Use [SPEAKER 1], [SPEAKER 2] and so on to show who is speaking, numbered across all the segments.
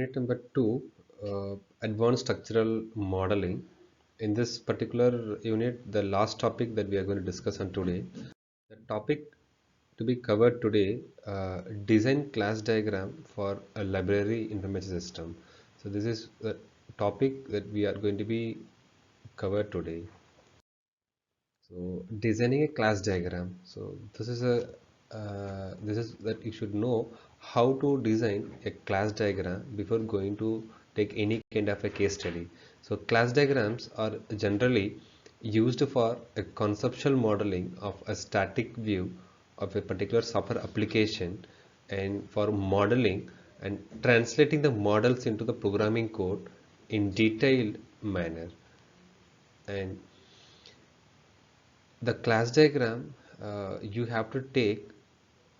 [SPEAKER 1] Unit number 2, Advanced Structural Modeling. In this particular unit, the last topic that we are going to discuss on today, the topic to be covered today, design class diagram for a library information system. So this is the topic that we are going to be covered today. So designing a class diagram. So this is that you should know how to design a class diagram before going to take any kind of a case study. So class diagrams are generally used for a conceptual modeling of a static view of a particular software application and for modeling and translating the models into the programming code in detailed manner. And the class diagram you have to take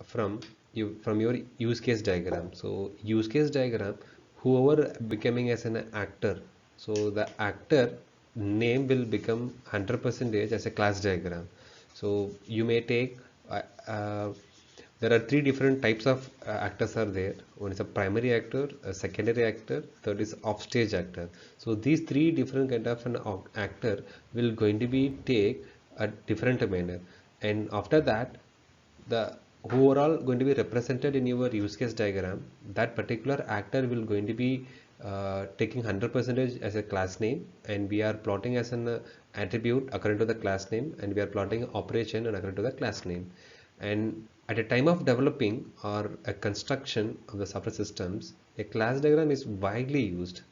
[SPEAKER 1] from your use case diagram. So use case diagram, whoever becoming as an actor, so the actor name will become 100% as a class diagram. So you may take there are three different types of actors are there. One is a primary actor, a secondary actor, third is offstage actor. So these three different kind of an actor will going to be take a different manner, and after that the who are all going to be represented in your use case diagram, that particular actor will going to be taking 100% as a class name, and we are plotting as an attribute according to the class name, and we are plotting operation and according to the class name. And at a time of developing or a construction of the software systems, a class diagram is widely used.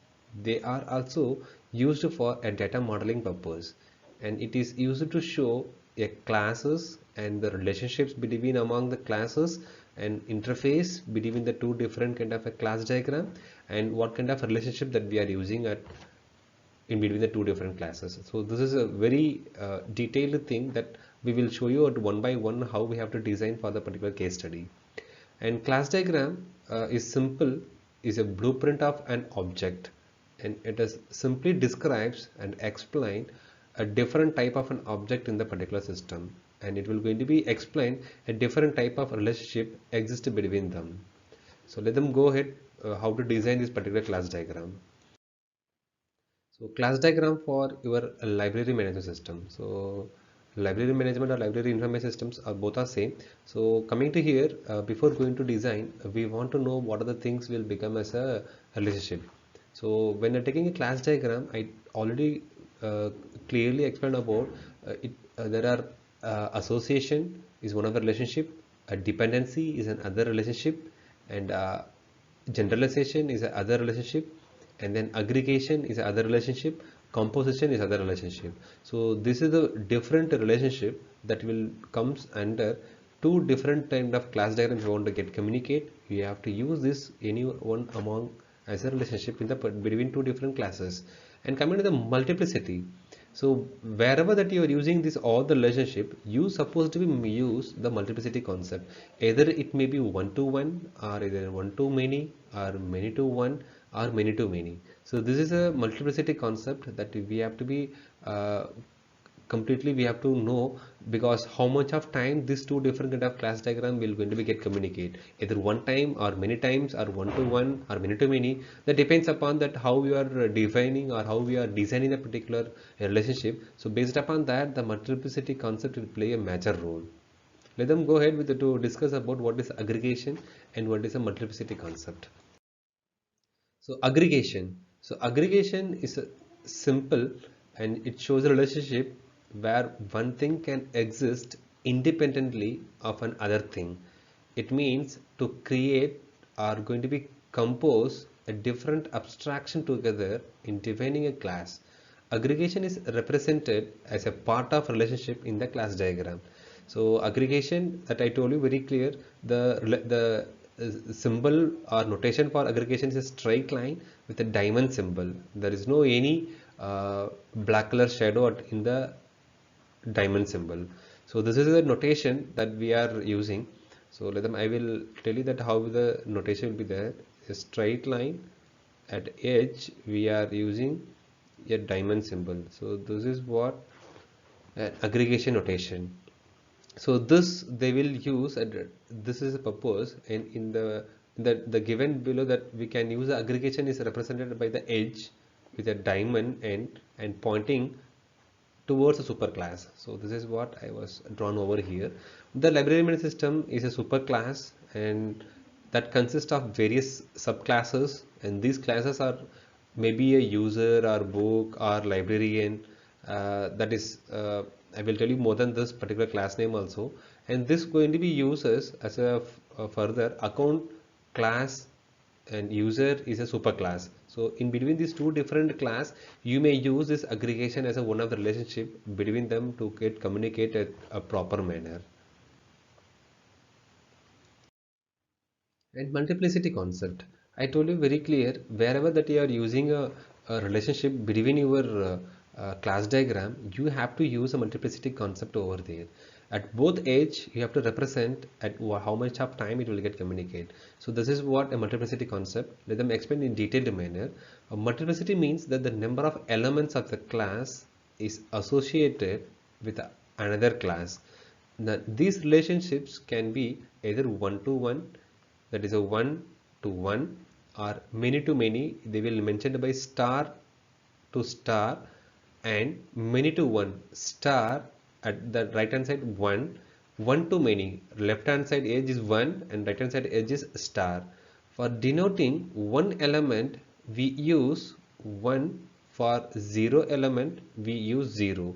[SPEAKER 1] They are also used for a data modeling purpose, and it is used to show a classes and the relationships between among the classes and interface between the two different kind of a class diagram, and what kind of relationship that we are using at in between the two different classes. So this is a very detailed thing that we will show you at one by one how we have to design for the particular case study. And class diagram is simple, is a blueprint of an object, and it is simply describes and explain a different type of an object in the particular system, and it will going to be explain a different type of relationship exists between them. So let them go ahead how to design this particular class diagram. So class diagram for your library management system. So library management or library information systems are both are same. So coming to here, before going to design, we want to know what are the things will become as a relationship. So when you're taking a class diagram, I already clearly explained about it. There are association is one of the relationship, a dependency is another relationship, and generalization is another relationship, and then aggregation is other relationship, composition is other relationship. So this is the different relationship that will comes under two different kind of class diagrams. You want to get communicate, you have to use this any one among as a relationship in the between two different classes. And coming to the multiplicity, so wherever that you are using this all the relationship, you supposed to be use the multiplicity concept. Either it may be one to one, or either one to many, or many to one, or many to many. So this is a multiplicity concept that we have to be completely we have to know, because how much of time these two different kind of class diagram will going to be get communicate, either one time or many times, or one to one or many to many. That depends upon that how we are defining or how we are designing a particular relationship. So based upon that, the multiplicity concept will play a major role. Let them go ahead with to discuss about what is aggregation and what is a multiplicity concept. So aggregation. So aggregation is a simple, and it shows a relationship where one thing can exist independently of another thing. It means to create are going to be compose a different abstraction together in defining a class. Aggregation is represented as a part of relationship in the class diagram. So aggregation that I told you very clear, the symbol or notation for aggregation is a straight line with a diamond symbol. There is no any black color shadow in the diamond symbol. So this is the notation that we are using. So let them I will tell you that how the notation will be there. A straight line at edge we are using a diamond symbol. So this is what aggregation notation. So this they will use, and this is a purpose in the the given below that we can use the aggregation is represented by the edge with a diamond end and pointing towards a superclass. So this is what I was drawn over here. The library management system is a superclass and that consists of various subclasses, and these classes are maybe a user or book or librarian. That is, I will tell you more than this particular class name also, and this going to be used as a further account class, and user is a superclass. So in between these two different class, you may use this aggregation as a one of the relationship between them to get communicate at a proper manner. And multiplicity concept, I told you very clear, wherever that you are using a relationship between your class diagram, you have to use a multiplicity concept over there. At both edge, you have to represent at how much of time it will get communicate. So this is what a multiplicity concept. Let them explain in detailed manner. A multiplicity means that the number of elements of the class is associated with another class. Now, these relationships can be either one to one, that is a one to one, or many to many. They will mentioned by star to star and many to one. Star at the right hand side one, one to many. Left hand side edge is one and right hand side edge is star. For denoting one element, we use one. For zero element, we use zero,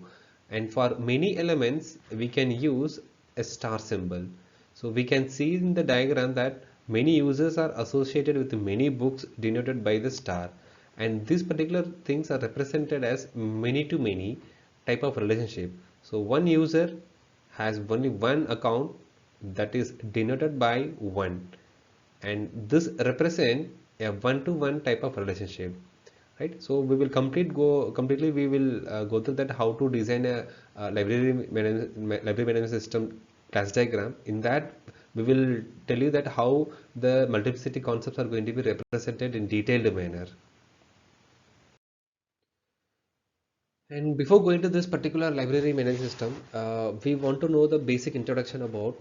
[SPEAKER 1] and for many elements, we can use a star symbol. So we can see in the diagram that many users are associated with many books denoted by the star, and these particular things are represented as many to many type of relationship. So one user has only one account that is denoted by one, and this represent a one to one type of relationship, right? So we will completely we will go through that how to design a, library management system class diagram. In that we will tell you that how the multiplicity concepts are going to be represented in detailed manner. And before going to this particular library management system, we want to know the basic introduction about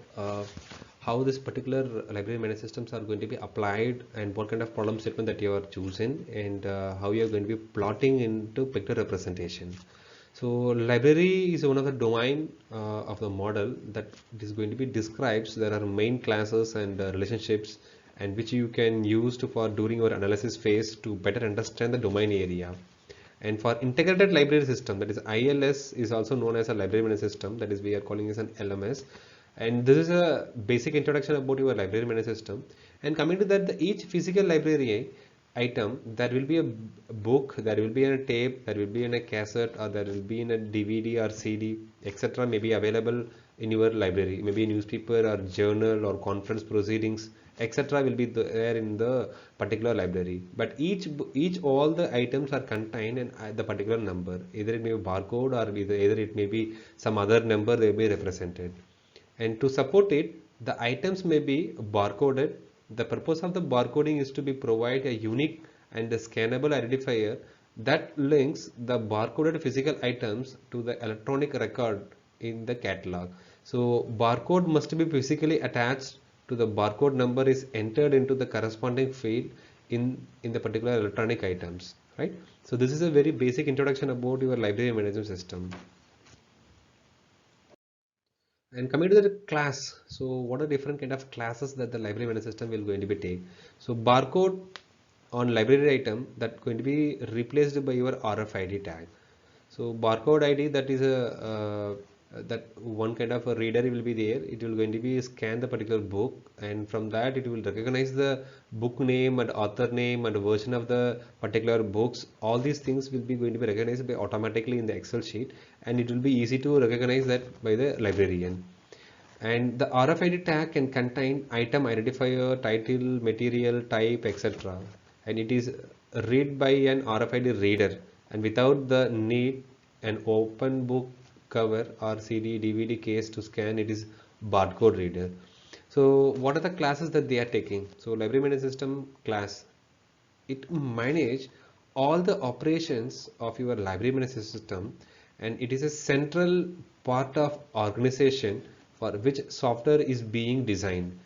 [SPEAKER 1] how this particular library management systems are going to be applied and what kind of problem statement that you are choosing, and how you are going to be plotting into picture representation. So library is one of the domain of the model that is going to be describes. There are main classes and relationships, and which you can use to for during your analysis phase to better understand the domain area. And for integrated library system, that is ILS, is also known as a library management system, that is we are calling as an LMS. And this is a basic introduction about your library management system. And coming to that, each physical library item, there will be a book, there will be a tape, there will be in a cassette, or there will be in a DVD or CD, etc. may be available in your library, maybe a newspaper or journal or conference proceedings, etc. will be there in the particular library. But each all the items are contained in the particular number. Either it may be barcode, or either it may be some other number they may be represented. And to support it, the items may be barcoded. The purpose of the barcoding is to be provide a unique and a scannable identifier that links the barcoded physical items to the electronic record in the catalog. So barcode must be physically attached to the barcode number is entered into the corresponding field in the particular electronic items, right? So this is a very basic introduction about your library management system. And coming to the class, so what are different kind of classes that the library management system will going to be take? So barcode on library item that going to be replaced by your RFID tag. So barcode ID, that is a that one kind of a reader will be there. It will going to be scan the particular book, and from that it will recognize the book name and author name and version of the particular books. All these things will be going to be recognized by automatically in the Excel sheet, and it will be easy to recognize that by the librarian. And the RFID tag can contain item identifier, title, material, type, etc. And it is read by an RFID reader, and without the need an open book cover or CD, DVD case to scan, it is barcode reader. So what are the classes that they are taking? So library management system class, it manage all the operations of your library management system, and it is a central part of organization for which software is being designed.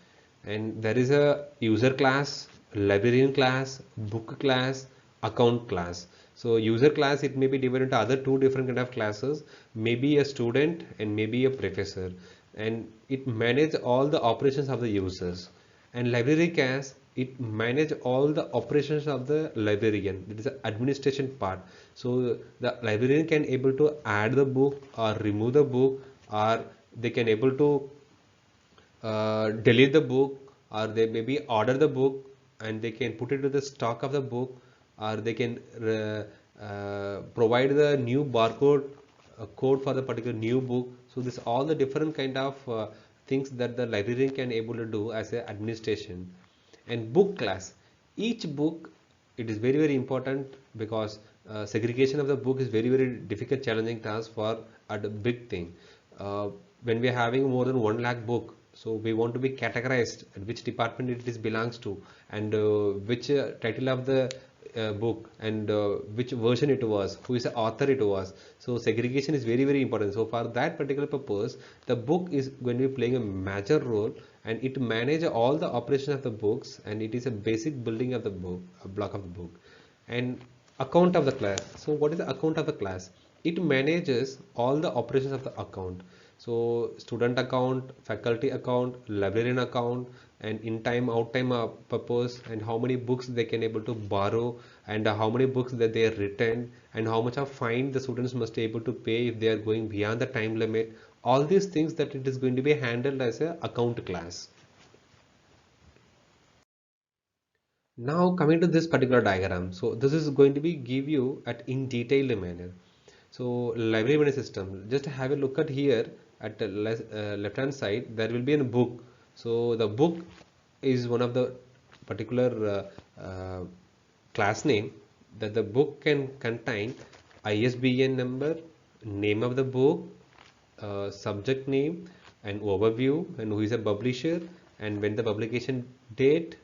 [SPEAKER 1] and there is a user class, librarian class, book class, account class. So user class, it may be divided into other two different kind of classes, maybe a student and maybe a professor, and it manage all the operations of the users. And library class, it manage all the operations of the librarian. It is the administration part. So the librarian can able to add the book or remove the book, or they can able to delete the book, or they maybe order the book and they can put it to the stock of the book, or they can provide the new barcode code for the particular new book. So this all the different kind of things that the librarian can able to do as a administration. And book class, each book, it is very very important, because segregation of the book is very very difficult challenging task for a big thing. When we are having more than 1 lakh book, so we want to be categorized at which department it is belongs to, and which title of the book, and which version it was, who is the author it was. So segregation is very very important. So for that particular purpose, the book is going to be playing a major role, and it manage all the operation of the books, and it is a basic building of the book, a block of the book. And account of the class, so what is the account of the class? It manages all the operations of the account. So student account, faculty account, librarian account, and in time out time purpose, and how many books they can able to borrow, and how many books that they are written, and how much of fine the students must be able to pay if they are going beyond the time limit. All these things that it is going to be handled as a account class. Now coming to this particular diagram, so this is going to be give you at in detailed manner. So library management system, just have a look at here at the left hand side, there will be a book. So the book is one of the particular class name, that the book can contain ISBN number, name of the book, subject name, and overview, and who is a publisher, and when the publication date,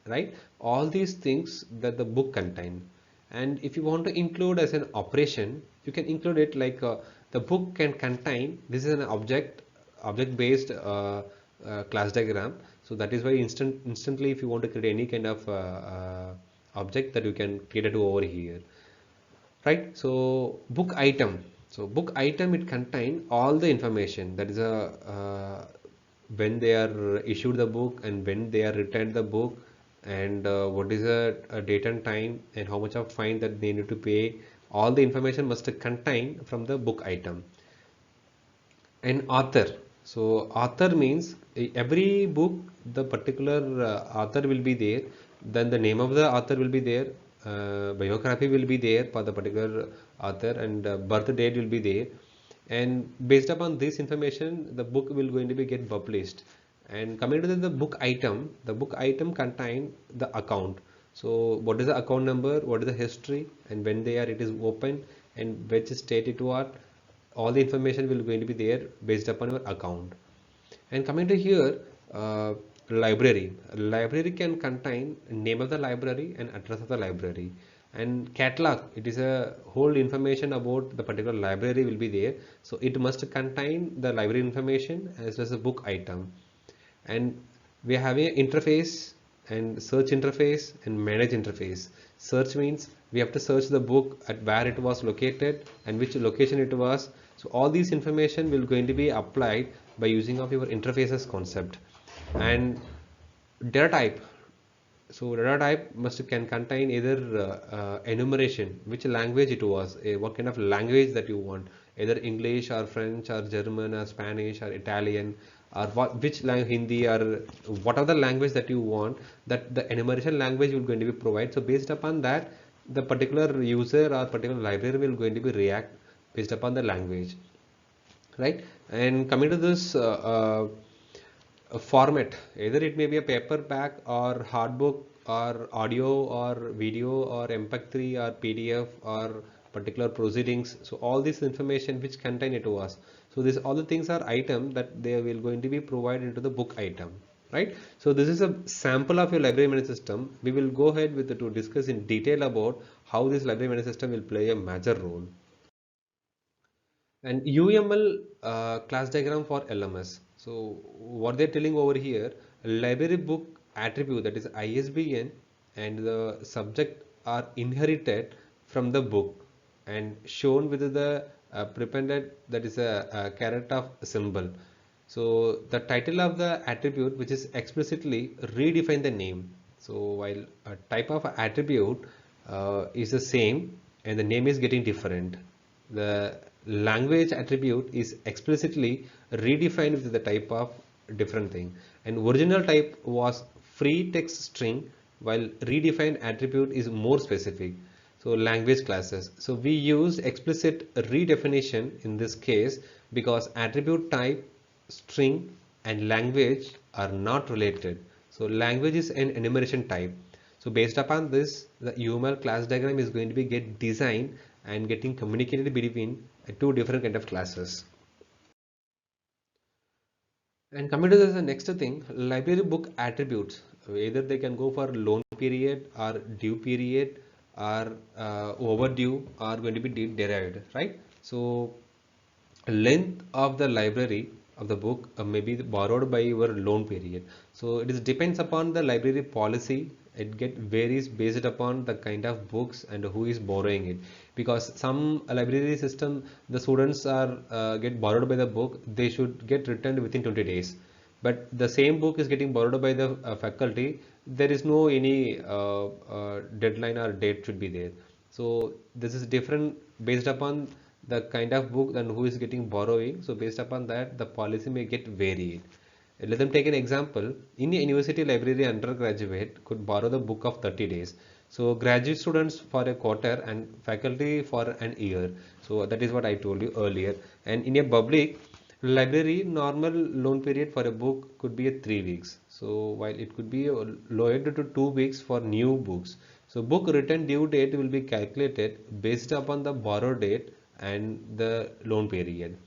[SPEAKER 1] right? All these things that the book contain. And if you want to include as an operation, you can include it like the book can contain, this is an object based class diagram. So that is why instantly if you want to create any kind of object, that you can create it over here, right? So book item, so book item, it contain all the information, that is a when they are issued the book, and when they are returned the book, and what is a date and time, and how much of fine that they need to pay. All the information must contain from the book item. And author, so author means every book, the particular author will be there, then the name of the author will be there, biography will be there for the particular author, and birth date will be there. And based upon this information, the book will going to be get published. And coming to the book item, the book item contain the account. So what is the account number, what is the history, and when they are it is open, and which state it was, all the information will going to be there based upon your account. And coming to here, library can contain name of the library and address of the library. And catalog, it is a whole information about the particular library will be there, so it must contain the library information as well as the book item. And we are having an interface, and search interface, and manage interface. Search means we have to search the book at where it was located and which location it was. So all these information will going to be applied by using of your interfaces concept. And data type, so data type must can contain either enumeration, which language it was, what kind of language that you want, either English or French or German or Spanish or Italian, or which language, Hindi, or whatever the language that you want, that the enumeration language will going to be provided. So based upon that, the particular user or particular library will going to be react based upon the language, right? And coming to this format, either it may be a paperback or hard book or audio or video or mp3 or pdf or particular proceedings. So all this information which contain it was, so this all the things are item that they will going to be provided into the book item, right? So this is a sample of your library management system. We will go ahead with to discuss in detail about how this library management system will play a major role. And UML class diagram for LMS. So what they're telling over here, library book attribute, that is ISBN, and the subject are inherited from the book and shown with the prepended, that is a caret of symbol. So the title of the attribute which is explicitly redefine the name. So while a type of attribute is the same and the name is getting different, the language attribute is explicitly redefined with the type of different thing. And original type was free text string, while redefined attribute is more specific. So language classes. So we used explicit redefinition in this case because attribute type, string and language are not related. So language is an enumeration type. So based upon this, the UML class diagram is going to be get designed and getting communicated between two different kind of classes. And coming to the next thing, library book attributes. Either they can go for loan period or due period or overdue are going to be derived, right? So length of the library of the book may be borrowed by your loan period. So it is depends upon the library policy. It get varies based upon the kind of books and who is borrowing it, because some library system the students are get borrowed by the book, they should get returned within 20 days, but the same book is getting borrowed by the faculty, there is no any deadline or date should be there. So this is different based upon the kind of book and who is getting borrowing. So based upon that the policy may get varied. Let them take an example. In a university library, undergraduate could borrow the book of 30 days. So graduate students for a quarter and faculty for an year. So that is what I told you earlier. And in a public library, normal loan period for a book could be a 3 weeks. So while it could be lowered to 2 weeks for new books. So book return due date will be calculated based upon the borrow date and the loan period.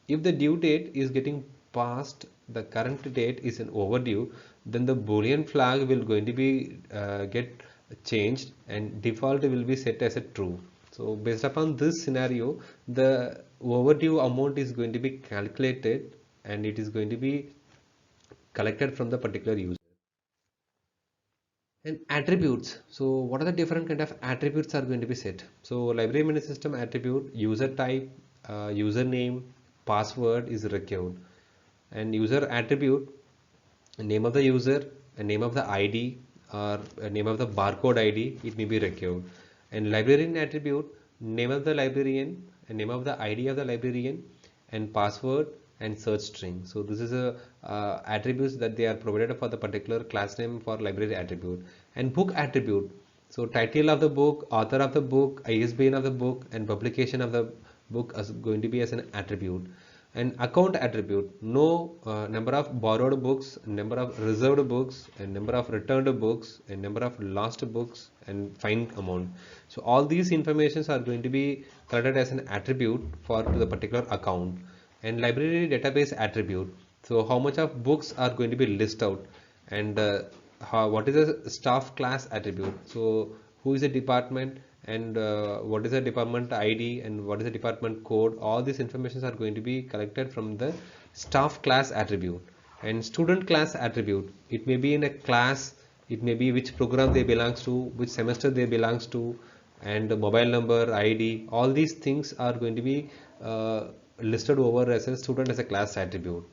[SPEAKER 1] If the due date is getting past the current date is an overdue, then the Boolean flag will going to be get changed and default will be set as a true. So based upon this scenario, the overdue amount is going to be calculated and it is going to be collected from the particular user. And attributes. So what are the different kind of attributes are going to be set? So library management system attribute, user type, username, password is required. And user attribute, name of the user, a name of the ID or a name of the barcode ID, it may be required. And librarian attribute, name of the librarian, a name of the ID of the librarian, and password and search string. So this is a attributes that they are provided for the particular class name for library attribute. And book attribute, so title of the book, author of the book, ISBN of the book, and publication of the book is going to be as an attribute. And account attribute, no number of borrowed books, number of reserved books, and number of returned books, and number of lost books, and fine amount. So all these informations are going to be collected as an attribute for the particular account. And library database attribute, so how much of books are going to be listed out, and what is a staff class attribute, so who is the department and what is the department ID and what is the department code, all these informations are going to be collected from the staff class attribute. And student class attribute, it may be in a class, it may be which program they belongs to, which semester they belongs to, and the mobile number, ID, all these things are going to be listed over as a student as a class attribute.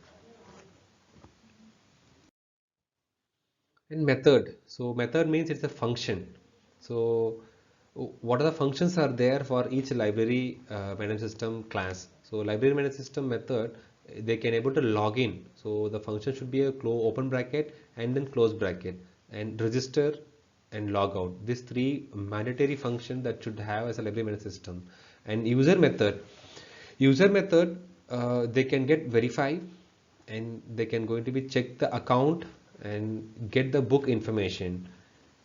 [SPEAKER 1] And method, so method means it's a function. So what are the functions are there for each library management system class? So library management system method, they can able to log in. So the function should be a open bracket and then close bracket, and register and log out. These three mandatory function that should have as a library management system. And user method, they can get verify and they can going to be check the account and get the book information.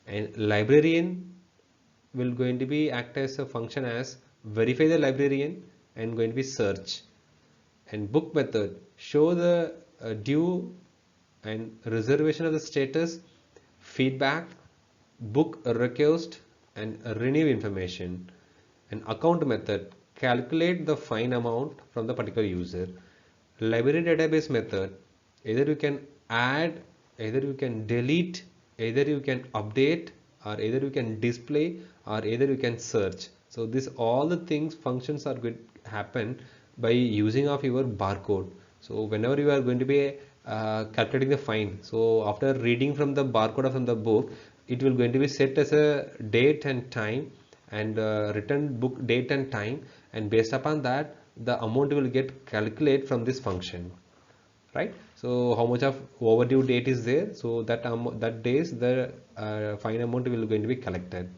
[SPEAKER 1] And librarian will going to be act as a function as verify the librarian and going to be search. And book method show the due and reservation of the status, feedback, book request, and renew information. And account method calculate the fine amount from the particular user. Library database method, either you can add either you can delete, either you can update, or either you can display, or either you can search. So this all the things functions are going to happen by using of your barcode. So whenever you are going to be calculating the fine, so after reading from the barcode or from the book, it will going to be set as a date and time, and written book date and time, and based upon that the amount will get calculate from this function, right? So how much of overdue date is there, so that that days the fine amount will going to be collected.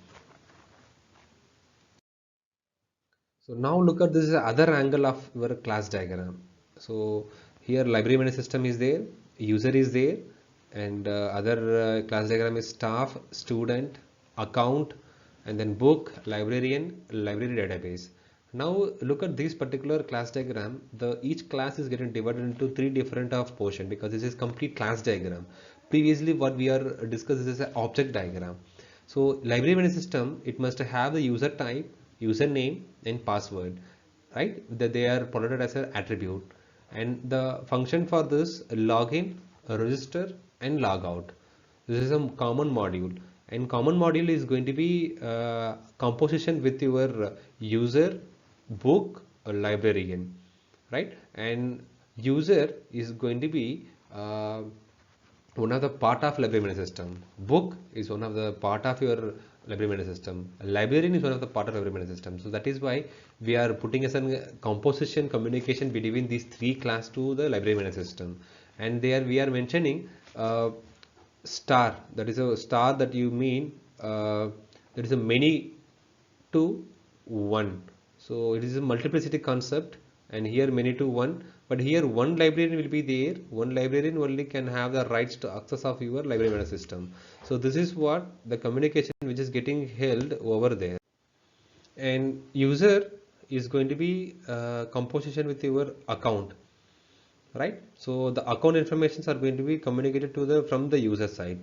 [SPEAKER 1] So now look at this other angle of your class diagram. So here library management system is there, user is there, and other class diagram is staff, student, account, and then book, librarian, library database. Now look at this particular class diagram. The each class is getting divided into three different of portion, because this is complete class diagram. Previously what we are discussed is an object diagram. So library management system, it must have the user type, username, and password, right? That they are protected as an attribute. And the function for this login, register, and logout. This is a common module, and common module is going to be composition with your user, book, or librarian, right? And user is going to be one of the part of library management system. Book is one of the part of your library management system. Librarian is one of the part of library management system. So that is why we are putting as a composition communication between these three class to the library management system. And there we are mentioning star. That is a star that you mean that is a many to 1. So it is a multiplicity concept, and here many to 1, but here one librarian will be there. One librarian only can have the rights to access of your library management system. So this is what the communication which is getting held over there. And user is going to be composition with your account, right? So the account informations are going to be communicated to the from the user side.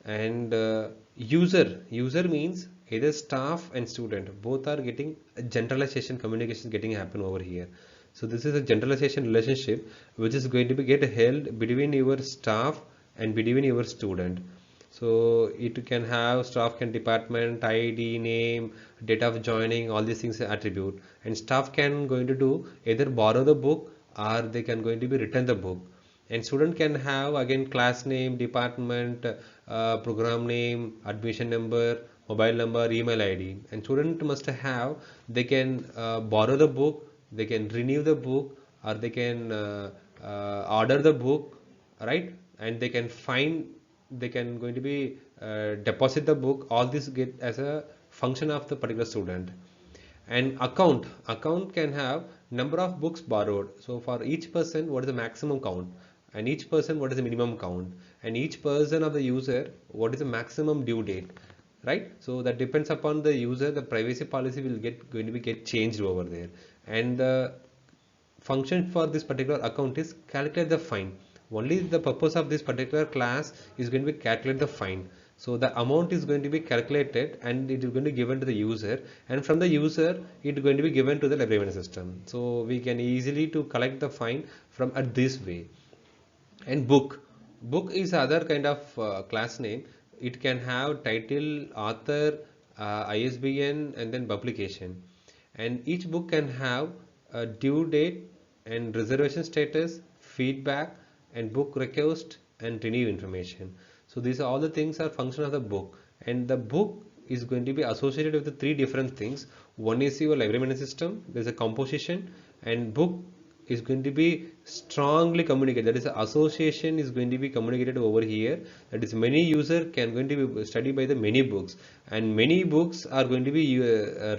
[SPEAKER 1] And user means either staff and student both are getting a generalization communication getting happen over here. So this is a generalization relationship which is going to be get held between your staff and between your student. So it can have staff can department ID, name, date of joining, all these things attribute, and staff can going to do either borrow the book or they can going to be return the book. And student can have again class name, department, program name, admission number, mobile number, email ID. And student must have, they can borrow the book, they can renew the book, or they can order the book, right? And they can find, they can going to be deposit the book. All this get as a function of the particular student. And account can have number of books borrowed. So for each person what is the maximum count, and each person what is the minimum count, and each person of the user what is the maximum due date, right? So that depends upon the user. The privacy policy will get going to be get changed over there. And the function for this particular account is calculate the fine. Only the purpose of this particular class is going to be calculate the fine. So the amount is going to be calculated and it is going to be given to the user, and from the user it is going to be given to the library management system. So we can easily to collect the fine from at this way. And book is other kind of class name. It can have title, author, ISBN, and then publication. And each book can have a due date and reservation status, feedback, and book request and renew information. So these are all the things are function of the book, and the book is going to be associated with the three different things. One is your library management system, there's a composition, and book is going to be strongly communicated. That is, association is going to be communicated over here. That is, many user can going to be studied by the many books, and many books are going to be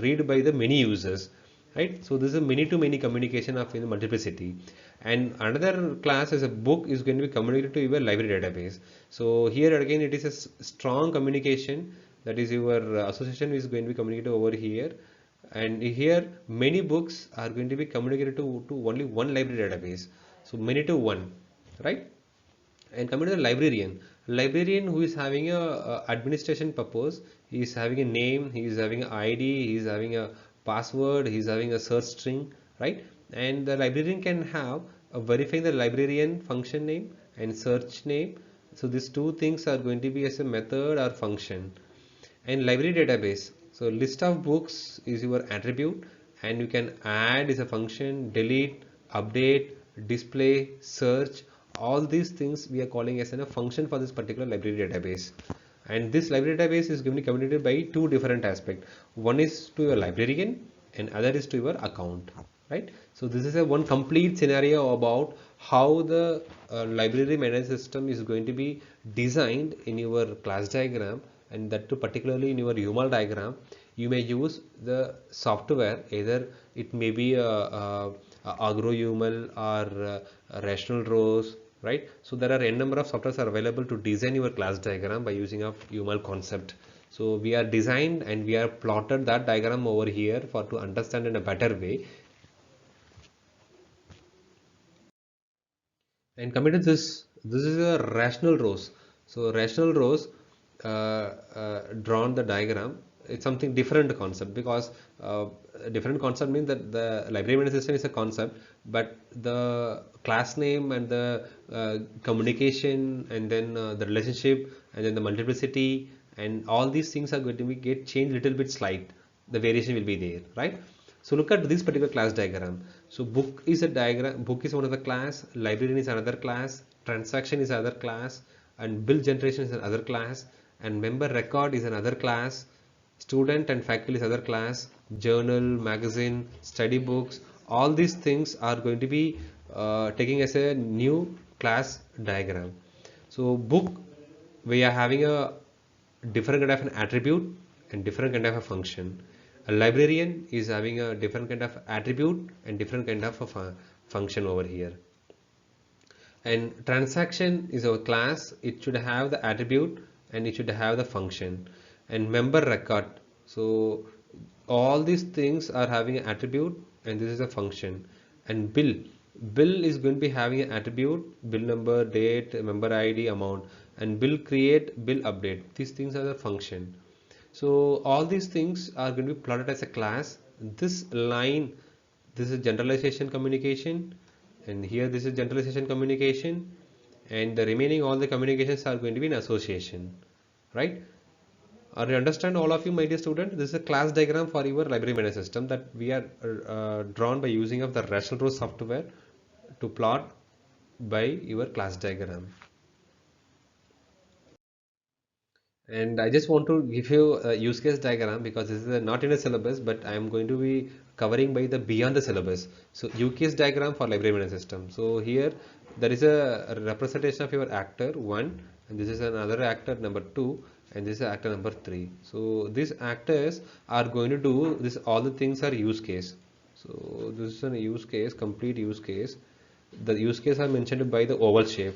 [SPEAKER 1] read by the many users, right? So this is a many to many communication of in the multiplicity. And another class as a book is going to be communicated to your library database. So here again it is a strong communication. That is, your association is going to be communicated over here, and here many books are going to be communicated to only one library database. So many to one, right? And coming to the librarian who is having a administration purpose, he is having a name, he is having an ID, he is having a password, he is having a search string, right? And the librarian can have a verifying the librarian function name and search name, So these two things are going to be as a method or function. And library database, so list of books is your attribute, and you can add is a function, delete, update, display, search. All these things we are calling as a function for this particular library database. And this library database is given communicated by two different aspects. One is to your librarian and other is to your account, right? So this is a one complete scenario about how the library management system is going to be designed in your class diagram, and that too particularly in your UML diagram. You may use the software, either it may be a Agro UML or a rational rows, right? So there are n number of softwares are available to design your class diagram by using of UML concept. So we are designed and we are plotted that diagram over here for to understand in a better way. And coming to this is a rational rows. So rational rows drawn the diagram. It's something different concept, because different concept means that the library management system is a concept, but the class name and the communication and then the relationship and then the multiplicity and all these things are going to be get changed little bit slight. The variation will be there, right? So look at this particular class diagram. So book is a diagram, book is one of the class, librarian is another class, transaction is another class, and bill generation is another class, and member record is another class, student and faculty is other class, journal, magazine, study books, all these things are going to be taking as a new class diagram. So book, we are having a different kind of an attribute and different kind of a function. A librarian is having a different kind of attribute and different kind of a function over here. And transaction is our class, it should have the attribute and it should have the function. And member record, so all these things are having an attribute and this is a function. And bill is going to be having an attribute, bill number, date, member ID, amount, and bill create, bill update, these things are the function. So all these things are going to be plotted as a class. This line, this is generalization communication, and here this is generalization communication, and the remaining all the communications are going to be in association, right? Are you understand, all of you, my dear student? This is a class diagram for your library management system that we are drawn by using of the rational row software to plot by your class diagram. And I just want to give you a use case diagram, because this is not in a syllabus, but I am going to be covering by the beyond the syllabus. So use case diagram for library management system. So here there is a representation of your actor 1, and this is another actor number 2, and this is actor number 3. So these actors are going to do this, all the things are use case. So this is a use case, complete use case. The use case are mentioned by the oval shape,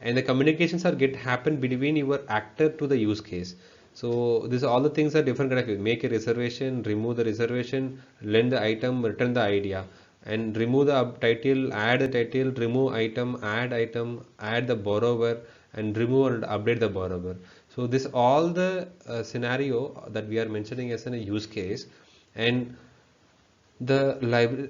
[SPEAKER 1] and the communications are get happen between your actor to the use case. So this all the things are different kind of, make a reservation, remove the reservation, lend the item, return the idea, and remove the title, add the title, remove item, add the borrower, and remove and update the borrower. So this all the scenario that we are mentioning as a use case. And the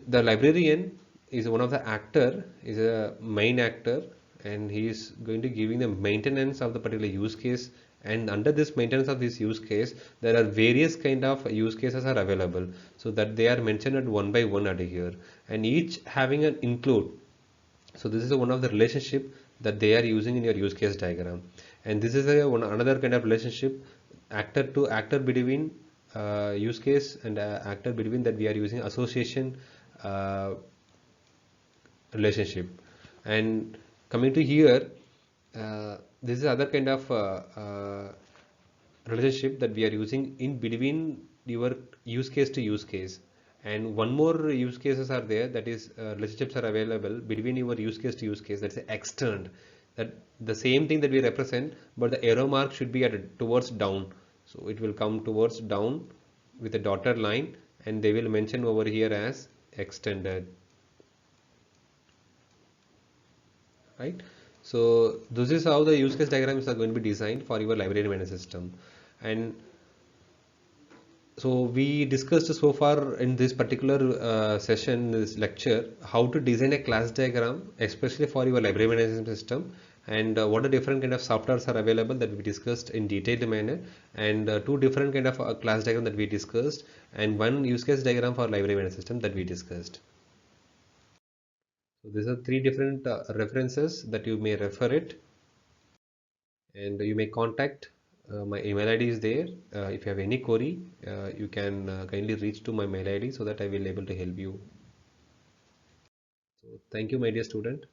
[SPEAKER 1] librarian is one of the actor, is a main actor, and he is going to giving the maintenance of the particular use case. And under this maintenance of this use case, there are various kind of use cases are available, so that they are mentioned at one by one at here, and each having an include. So this is one of the relationship that they are using in your use case diagram. And this is a one another kind of relationship, actor to actor between use case and actor between, that we are using association relationship. And coming to here, this is other kind of relationship that we are using in between your use case to use case. And one more use cases are there, that is relationships are available between your use case to use case, that's extend, that the same thing that we represent, but the arrow mark should be at towards down. So it will come towards down with a dotted line, and they will mention over here as extended, right? So this is how the use case diagrams are going to be designed for your library management system. And so we discussed so far in this particular session, this lecture, how to design a class diagram, especially for your library management system, and what are different kind of softwares are available that we discussed in detailed manner, and two different kind of class diagram that we discussed, and one use case diagram for library management system that we discussed. So these are three different references that you may refer it, and you may contact. My email ID is there. If you have any query, you can kindly reach to my mail ID so that I will able to help you. So thank you, my dear student.